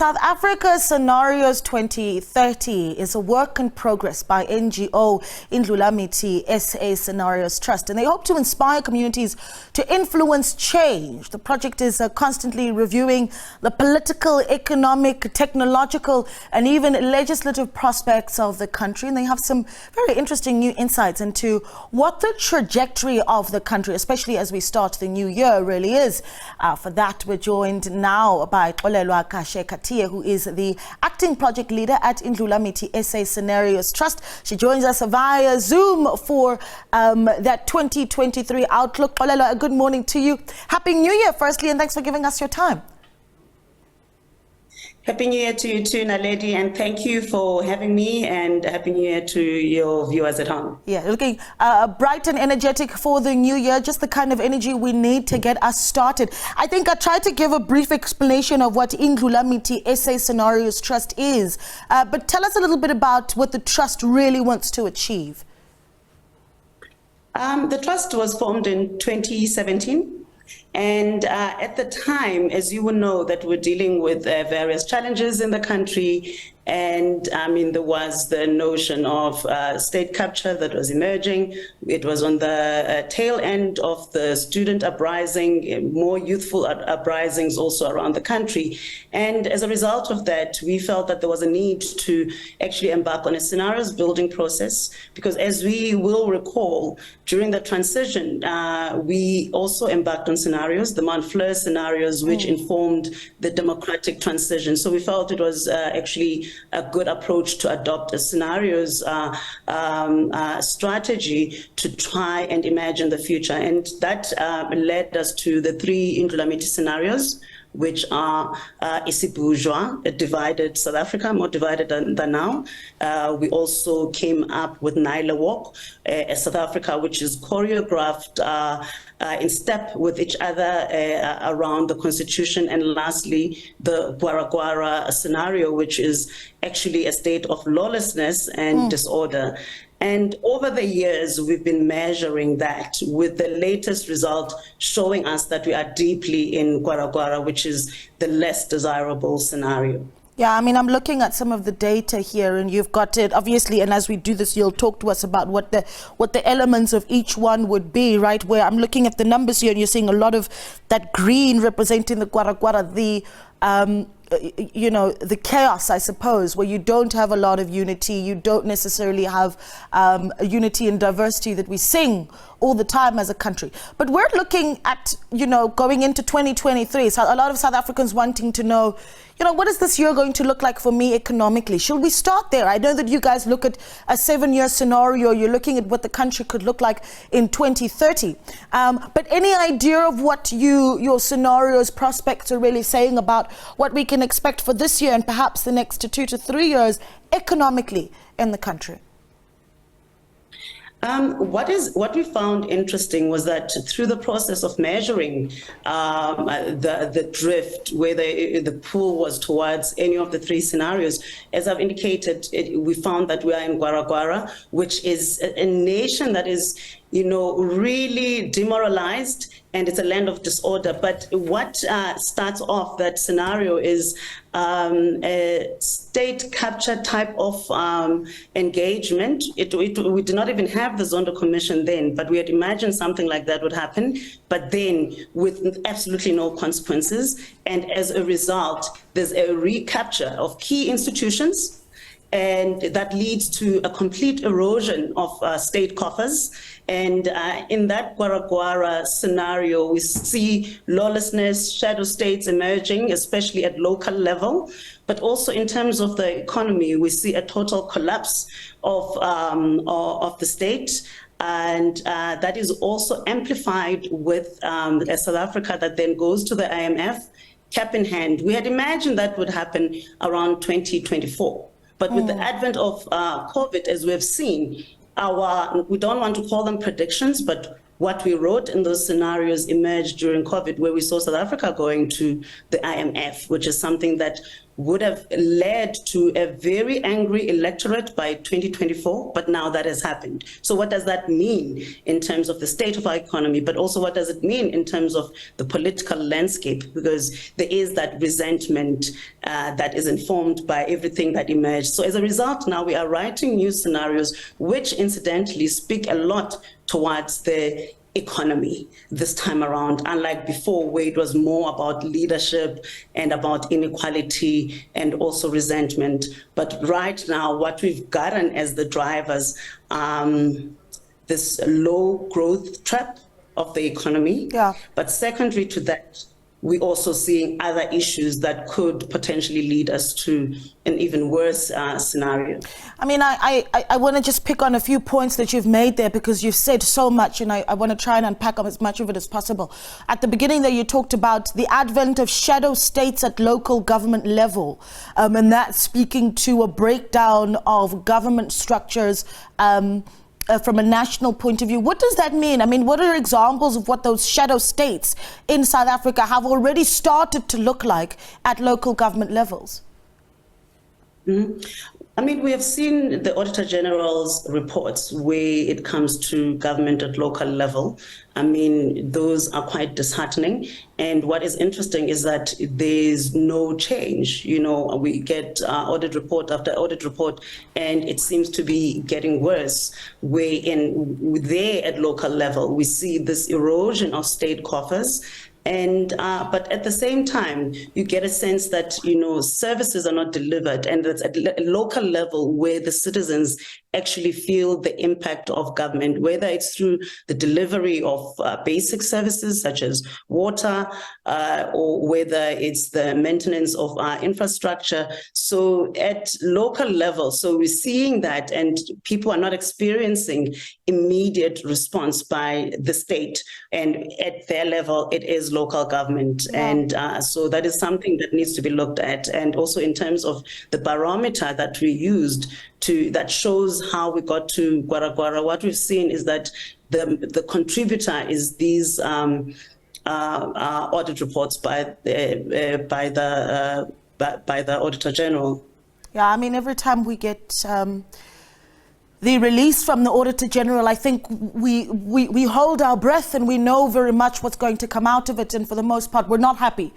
South Africa Scenarios 2030 is a work in progress by NGO Indlulamithi SA Scenarios Trust, and they hope to inspire communities to influence change. The project is constantly reviewing the political, economic, technological, and even legislative prospects of the country, and they have some very interesting new insights into what the trajectory of the country, especially as we start the new year, really is. For that, we're joined now by Xolelwa Kashe Katiya, who is the acting project leader at Indlulamithi SA Scenarios Trust. She joins us via Zoom for that 2023 outlook. Xolelwa, good morning to you. Happy New Year, firstly, and thanks for giving us your time. Happy New Year to you too, Naledi, and thank you for having me, and Happy New Year to your viewers at home. Yeah, looking bright and energetic for the new year, just the kind of energy we need to get us started. I think I tried to give a brief explanation of what Indlulamithi SA Scenarios Trust is, but tell us a little bit about what the trust really wants to achieve. The trust was formed in 2017. And at the time, as you will know, that we're dealing with various challenges in the country. And I mean, there was the notion of state capture that was emerging. It was on the tail end of the student uprising, more youthful uprisings also around the country. And as a result of that, we felt that there was a need to actually embark on a scenarios building process, because as we will recall, during the transition, we also embarked on scenarios, the Mount Fleur scenarios, which informed the democratic transition. So we felt it was actually a good approach to adopt a scenarios strategy to try and imagine the future. And that led us to the three Indlulamithi scenarios, which are Isibujwa, a divided South Africa, more divided than now. We also came up with Naila Walk, a South Africa which is choreographed in step with each other around the constitution. And lastly, the Gwara scenario, which is actually a state of lawlessness and disorder. And over the years, we've been measuring that, with the latest result showing us that we are deeply in Gwara, which is the less desirable scenario. Yeah, I mean, I'm looking at some of the data here, and you've got it, obviously, and as we do this, you'll talk to us about what the elements of each one would be, right? Where I'm looking at the numbers here, and you're seeing a lot of that green representing the Gwara, the you know, the chaos, I suppose, where you don't have a lot of unity, you don't necessarily have unity and diversity that we sing all the time as a country. But we're looking at, you know, going into 2023, so a lot of South Africans wanting to know, you know, what is this year going to look like for me economically? Should we start there? I know that you guys look at a 7-year scenario. You're looking at what the country could look like in 2030. But any idea of what your scenarios, prospects are really saying about what we can expect for this year and perhaps the next 2 to 3 years economically in the country? What we found interesting was that through the process of measuring the drift, where the pull was towards any of the three scenarios, as I've indicated, we found that we are in Gwara, which is a nation that is, you know, really demoralized, and it's a land of disorder. But what starts off that scenario is a state capture type of engagement. We did not even have the Zondo Commission then, but we had imagined something like that would happen, but then with absolutely no consequences. And as a result, there's a recapture of key institutions, and that leads to a complete erosion of state coffers. And in that Gwara scenario, we see lawlessness, shadow states emerging, especially at local level. But also in terms of the economy, we see a total collapse of the state. And that is also amplified with a South Africa that then goes to the IMF, cap in hand. We had imagined that would happen around 2024. But with the advent of COVID, as we have seen, we don't want to call them predictions, but what we wrote in those scenarios emerged during COVID, where we saw South Africa going to the IMF, which is something that would have led to a very angry electorate by 2024, but now that has happened. So what does that mean in terms of the state of our economy, but also what does it mean in terms of the political landscape? Because there is that resentment that is informed by everything that emerged. So as a result, now we are writing new scenarios, which incidentally speak a lot towards the economy this time around, unlike before, where it was more about leadership and about inequality and also resentment. But right now, what we've gotten as the drivers, this low growth trap of the economy. Yeah. But secondary to that, we're also seeing other issues that could potentially lead us to an even worse scenario. I mean, I want to just pick on a few points that you've made there, because you've said so much, and I want to try and unpack as much of it as possible. At the beginning there, you talked about the advent of shadow states at local government level, and that's speaking to a breakdown of government structures from a national point of view. What does that mean? I mean, what are examples of what those shadow states in South Africa have already started to look like at local government levels? Mm-hmm. I mean, we have seen the Auditor General's reports where it comes to government at local level. I mean, those are quite disheartening. And what is interesting is that there's no change. You know, we get audit report after audit report, and it seems to be getting worse. Where there at local level, we see this erosion of state coffers. And but at the same time, you get a sense that, you know, services are not delivered, and that's at a local level where the citizens actually feel the impact of government, whether it's through the delivery of basic services such as water, or whether it's the maintenance of our infrastructure. So at local level, so we're seeing that, and people are not experiencing immediate response by the state, and at their level, it is local government. Yeah. And so that is something that needs to be looked at. And also in terms of the barometer that we used that shows how we got to Gwara Gwara, what we've seen is that the contributor is these audit reports by the Auditor General. Yeah, I mean, every time we get the release from the Auditor General, I think we hold our breath, and we know very much what's going to come out of it. And for the most part, we're not happy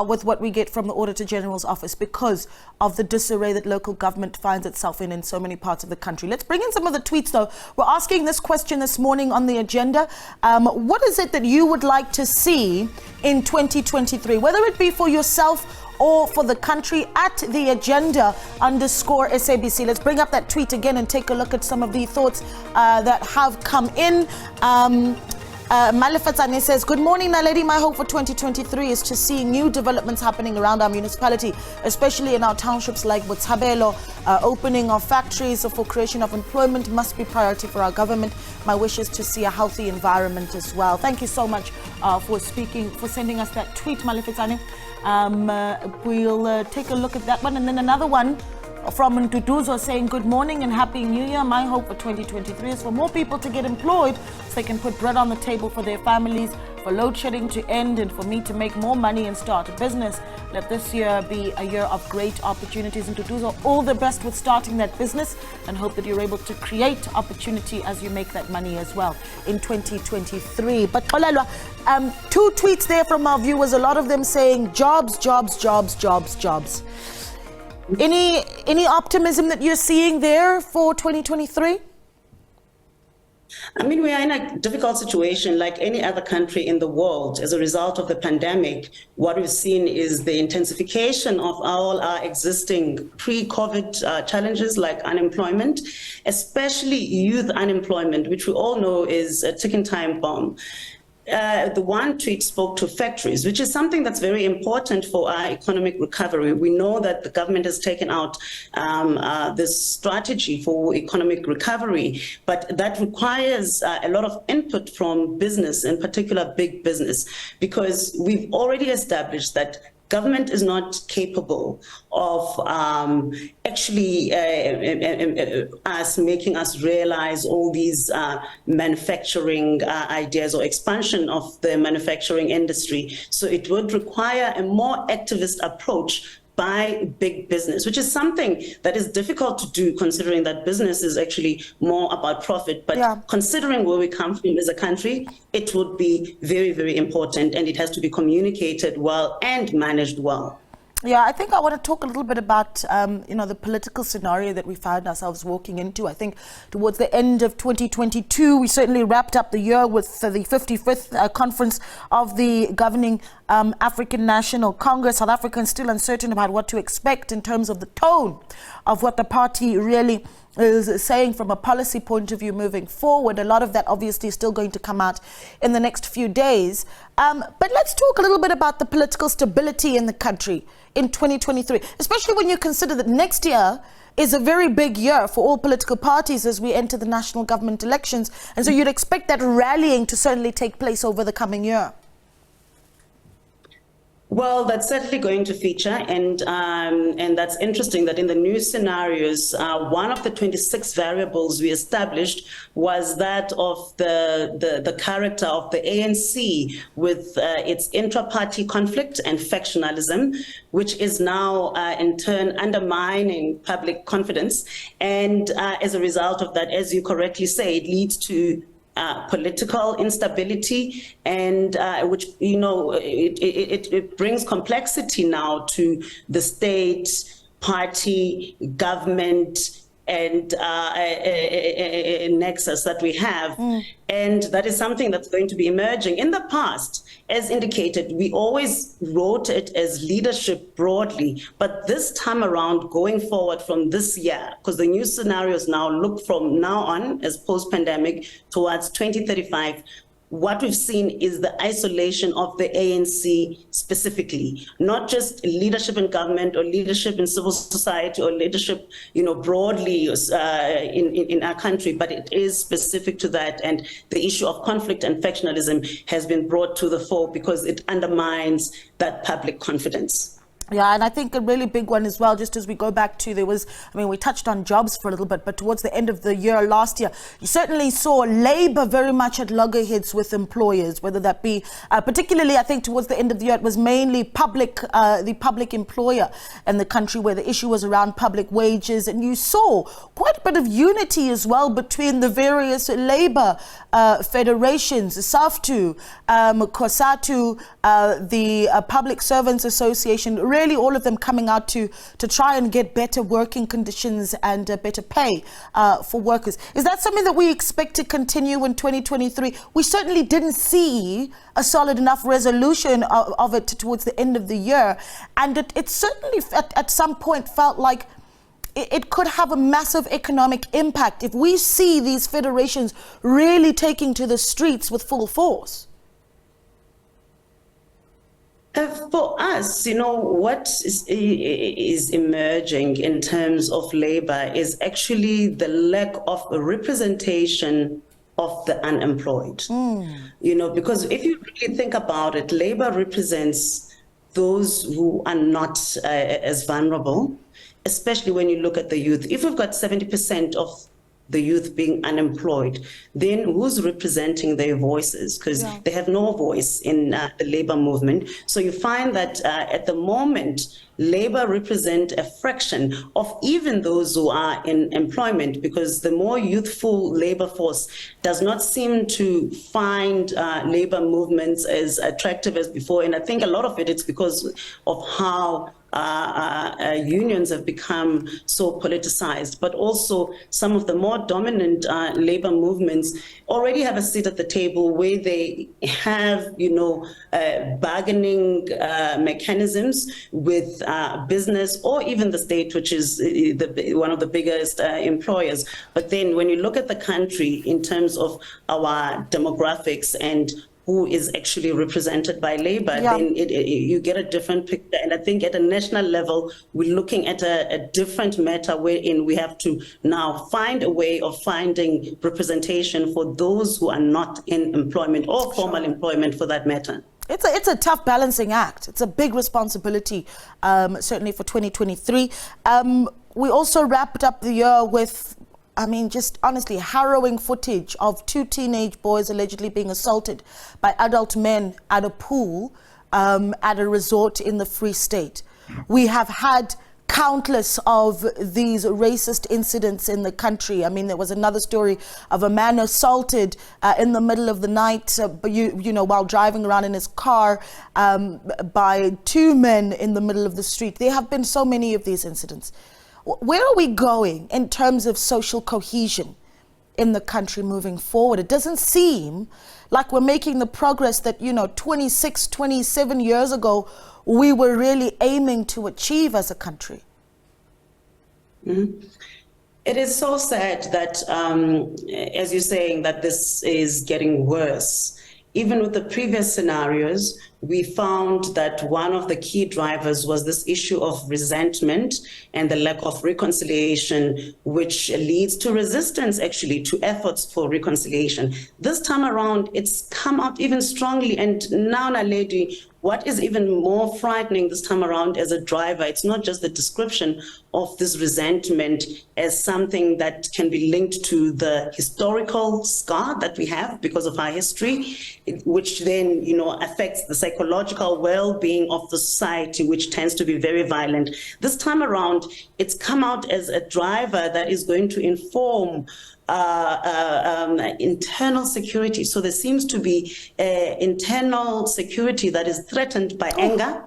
with what we get from the Auditor General's office because of the disarray that local government finds itself in so many parts of the country. Let's bring in some of the tweets, though. We're asking this question this morning on the agenda. What is it that you would like to see in 2023, whether it be for yourself or for the country, at the agenda _SABC. Let's bring up that tweet again and take a look at some of the thoughts that have come in. Malefatane says, good morning, Naledi. My hope for 2023 is to see new developments happening around our municipality, especially in our townships like Botshabelo. Opening of factories for creation of employment must be priority for our government. My wish is to see a healthy environment as well. Thank you so much for sending us that tweet, Malefatane. We'll take a look at that one. And then another one from Ntuduzo saying, good morning and happy new year. My hope for 2023 is for more people to get employed so they can put bread on the table for their families, for load shedding to end, and for me to make more money and start a business. Let this year be a year of great opportunities. And Ntuduzo, all the best with starting that business, and hope that you're able to create opportunity as you make that money as well in 2023. But Xolelwa, two tweets there from our viewers, a lot of them saying jobs, jobs, jobs, jobs, jobs. Any optimism that you're seeing there for 2023? I mean, we are in a difficult situation like any other country in the world. As a result of the pandemic, what we've seen is the intensification of all our existing pre-COVID challenges like unemployment, especially youth unemployment, which we all know is a ticking time bomb. The one tweet spoke to factories, which is something that's very important for our economic recovery. We know that the government has taken out this strategy for economic recovery, but that requires a lot of input from business, in particular big business, because we've already established that government is not capable of actually making us realize all these manufacturing ideas or expansion of the manufacturing industry. So it would require a more activist approach by big business, which is something that is difficult to do considering that business is actually more about profit. But considering where we come from as a country, it would be very, very important, and it has to be communicated well and managed well. Yeah, I think I want to talk a little bit about, the political scenario that we found ourselves walking into. I think towards the end of 2022, we certainly wrapped up the year with the 55th conference of the governing African National Congress. South Africans still uncertain about what to expect in terms of the tone of what the party really is saying from a policy point of view moving forward. A lot of that obviously is still going to come out in the next few days. But let's talk a little bit about the political stability in the country in 2023, especially when you consider that next year is a very big year for all political parties as we enter the national government elections. And so you'd expect that rallying to certainly take place over the coming year. Well, that's certainly going to feature, and that's interesting that in the new scenarios, one of the 26 variables we established was that of the character of the ANC with its intra-party conflict and factionalism, which is now in turn undermining public confidence. And as a result of that, as you correctly say, it leads to political instability, and which, it brings complexity now to the state, party, government, and nexus that we have. And that is something that's going to be emerging. In the past, as indicated, we always wrote it as leadership broadly, but this time around, going forward from this year, because the new scenarios now look from now on as post-pandemic towards 2035, what we've seen is the isolation of the ANC specifically, not just leadership in government or leadership in civil society or leadership, broadly in our country, but it is specific to that. And the issue of conflict and factionalism has been brought to the fore because it undermines that public confidence. Yeah, and I think a really big one as well, just as we go back to, we touched on jobs for a little bit, but towards the end of the year last year, you certainly saw Labour very much at loggerheads with employers, whether that be, particularly I think towards the end of the year, it was mainly the public employer in the country where the issue was around public wages. And you saw quite a bit of unity as well between the various Labour federations, SAFTU, COSATU, the Public Servants Association, really all of them coming out to try and get better working conditions and better pay for workers. Is that something that we expect to continue in 2023? We certainly didn't see a solid enough resolution of it towards the end of the year. And it certainly at some point felt like it could have a massive economic impact if we see these federations really taking to the streets with full force. For us, what is emerging in terms of Labour is actually the lack of representation of the unemployed. Because if you really think about it, Labour represents those who are not as vulnerable, especially when you look at the youth. If we've got 70% of the youth being unemployed, then who's representing their voices? Because they have no voice in the Labour movement. So you find that at the moment, Labour represent a fraction of even those who are in employment, because the more youthful Labour force does not seem to find Labour movements as attractive as before. And I think a lot of it's because of how unions have become so politicized, but also some of the more dominant Labour movements already have a seat at the table where they have, bargaining mechanisms with business or even the state, which is one of the biggest employers. But then when you look at the country in terms of our demographics and who is actually represented by Labour, then you get a different picture. And I think at a national level, we're looking at a different matter wherein we have to now find a way of finding representation for those who are not in employment or formal employment for that matter. It's a tough balancing act. It's a big responsibility, certainly for 2023. We also wrapped up the year with, just honestly harrowing footage of two teenage boys allegedly being assaulted by adult men at a pool at a resort in the Free State. We have had countless of these racist incidents in the country. I mean, there was another story of a man assaulted in the middle of the night, while driving around in his car by two men in the middle of the street. There have been so many of these incidents. Where are we going in terms of social cohesion in the country moving forward? It doesn't seem like we're making the progress that, 26, 27 years ago, we were really aiming to achieve as a country. Mm-hmm. It is so sad that, as you're saying, that this is getting worse. Even with the previous scenarios, we found that one of the key drivers was this issue of resentment and the lack of reconciliation, which leads to resistance, actually, to efforts for reconciliation. This time around, it's come out even strongly. And now, Naledi, what is even more frightening this time around as a driver, it's not just the description of this resentment as something that can be linked to the historical scar that we have because of our history, which then, affects the psychological well-being of the society, which tends to be very violent. This time around, it's come out as a driver that is going to inform internal security. So there seems to be internal security that is threatened by anger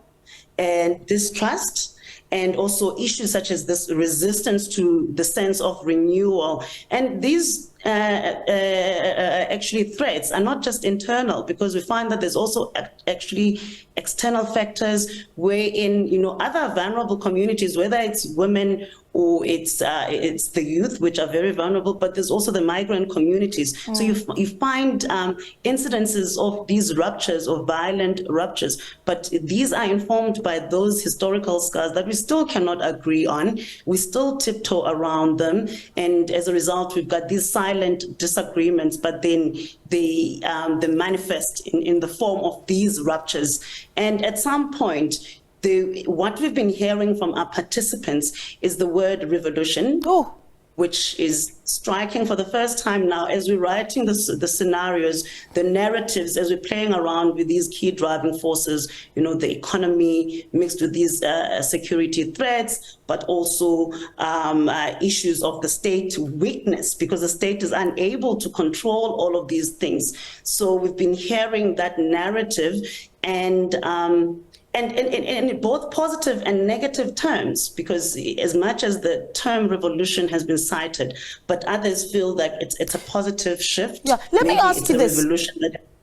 and distrust, and also issues such as this resistance to the sense of renewal. And these actually threats are not just internal, because we find that there's also actually external factors wherein, other vulnerable communities, whether it's women or it's the youth, which are very vulnerable, but there's also the migrant communities. So you find incidences of these ruptures, or violent ruptures, but these are informed by those historical scars that we still cannot agree on. We still tiptoe around them, and as a result, we've got these silent disagreements, but then they manifest in the form of these ruptures. And at some point, what we've been hearing from our participants is the word revolution, which is striking for the first time now as we're writing the scenarios, the narratives, as we're playing around with these key driving forces, the economy mixed with these security threats, but also issues of the state weakness, because the state is unable to control all of these things. So we've been hearing that narrative, and in both positive and negative terms, because as much as the term revolution has been cited, but others feel that it's a positive shift. Yeah, let me ask you this.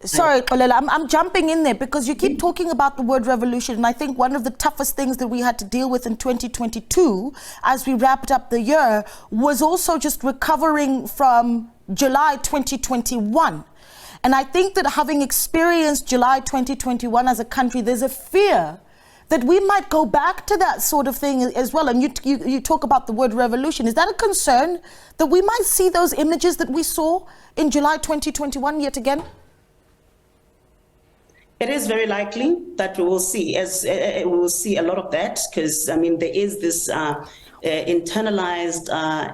Sorry, Xolelwa, I'm jumping in there because you keep talking about the word revolution, and I think one of the toughest things that we had to deal with in 2022 as we wrapped up the year was also just recovering from July 2021. And I think that having experienced July 2021 as a country, there's a fear that we might go back to that sort of thing as well. And you talk about the word revolution. Is that a concern that we might see those images that we saw in July 2021 yet again? It is very likely that we will see a lot of that, because there is this internalized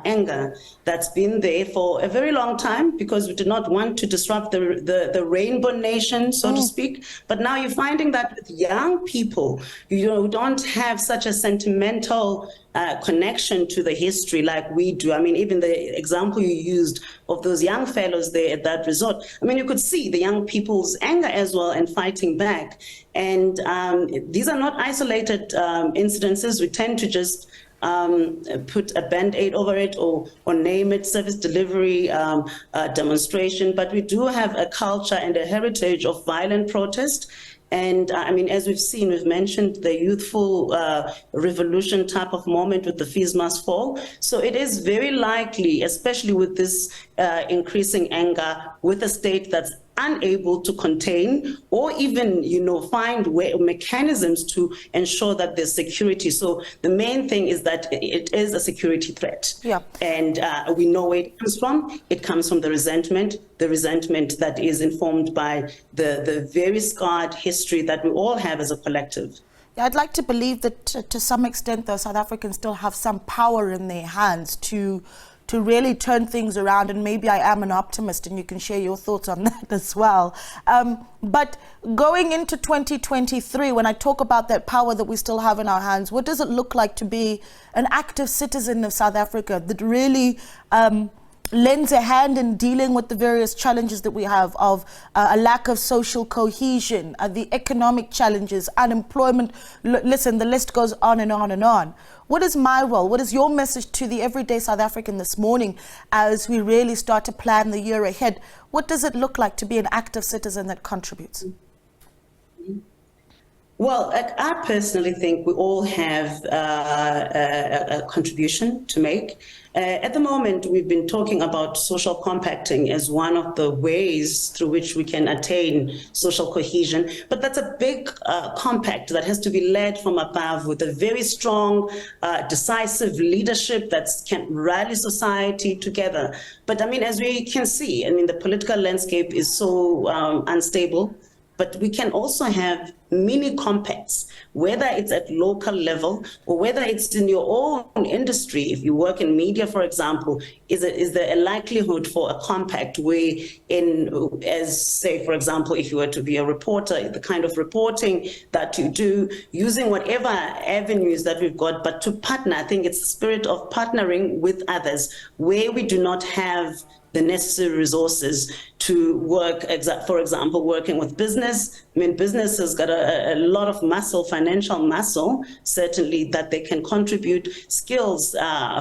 anger that's been there for a very long time, because we did not want to disrupt the rainbow nation, so to speak. But now you're finding that with young people, who don't have such a sentimental connection to the history like we do. Even the example you used of those young fellows there at that resort, you could see the young people's anger as well and fighting back. And these are not isolated incidences. We tend to just put a band-aid over it or name it service delivery demonstration, but we do have a culture and a heritage of violent protest. And as we've mentioned the youthful revolution type of moment with the fees must fall. So it is very likely, especially with this increasing anger, with a state that's unable to contain or even, find mechanisms to ensure that there's security. So the main thing is that it is a security threat. Yeah. And we know where it comes from. It comes from the resentment that is informed by the very scarred history that we all have as a collective. I'd like to believe that to some extent, though, South Africans still have some power in their hands to to really turn things around. And maybe I am an optimist, and you can share your thoughts on that as well. But going into 2023, when I talk about that power that we still have in our hands, what does it look like to be an active citizen of South Africa that really lends a hand in dealing with the various challenges that we have of a lack of social cohesion, the economic challenges, unemployment? Listen, the list goes on and on and on. What is my role? What is your message to the everyday South African this morning as we really start to plan the year ahead? What does it look like to be an active citizen that contributes? Well, I personally think we all have a contribution to make. At the moment, we've been talking about social compacting as one of the ways through which we can attain social cohesion. But that's a big compact that has to be led from above with a very strong, decisive leadership that can rally society together. But I mean, as we can see, I mean, the political landscape is so unstable. But we can also have mini compacts, whether it's at local level or whether it's in your own industry. If you work in media, for example, is there a likelihood for a compact where, as say, for example, if you were to be a reporter, the kind of reporting that you do, using whatever avenues that we've got, but to partner, I think it's the spirit of partnering with others, where we do not have the necessary resources to work, for example, working with business. I mean, business has got a lot of muscle, financial muscle, certainly, that they can contribute skills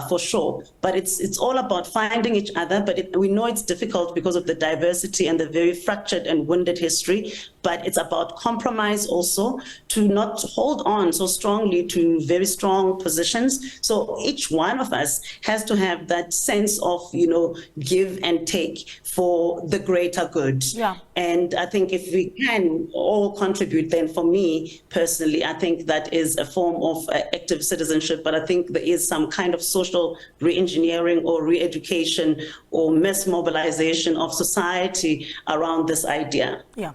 for sure. But it's all about finding each other. But we know it's difficult because of the diversity and the very fractured and wounded history. But it's about compromise also, to not hold on so strongly to very strong positions. So each one of us has to have that sense of, give and take for the greater good. Yeah. And I think if we can all contribute, then for me personally, I think that is a form of active citizenship. But I think there is some kind of social re-engineering or re-education or mass mobilization of society around this idea. Yeah.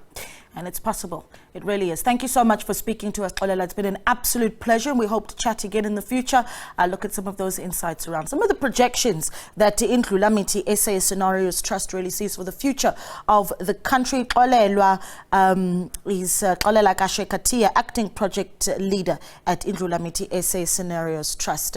And it's possible. It really is. Thank you so much for speaking to us, Xolelwa. It's been an absolute pleasure, and we hope to chat again in the future. Look at some of those insights around some of the projections that the Indlulamithi SA Scenarios Trust really sees for the future of the country. Xolelwa is Xolelwa Kashe Katiya, acting project leader at Indlulamithi SA Scenarios Trust.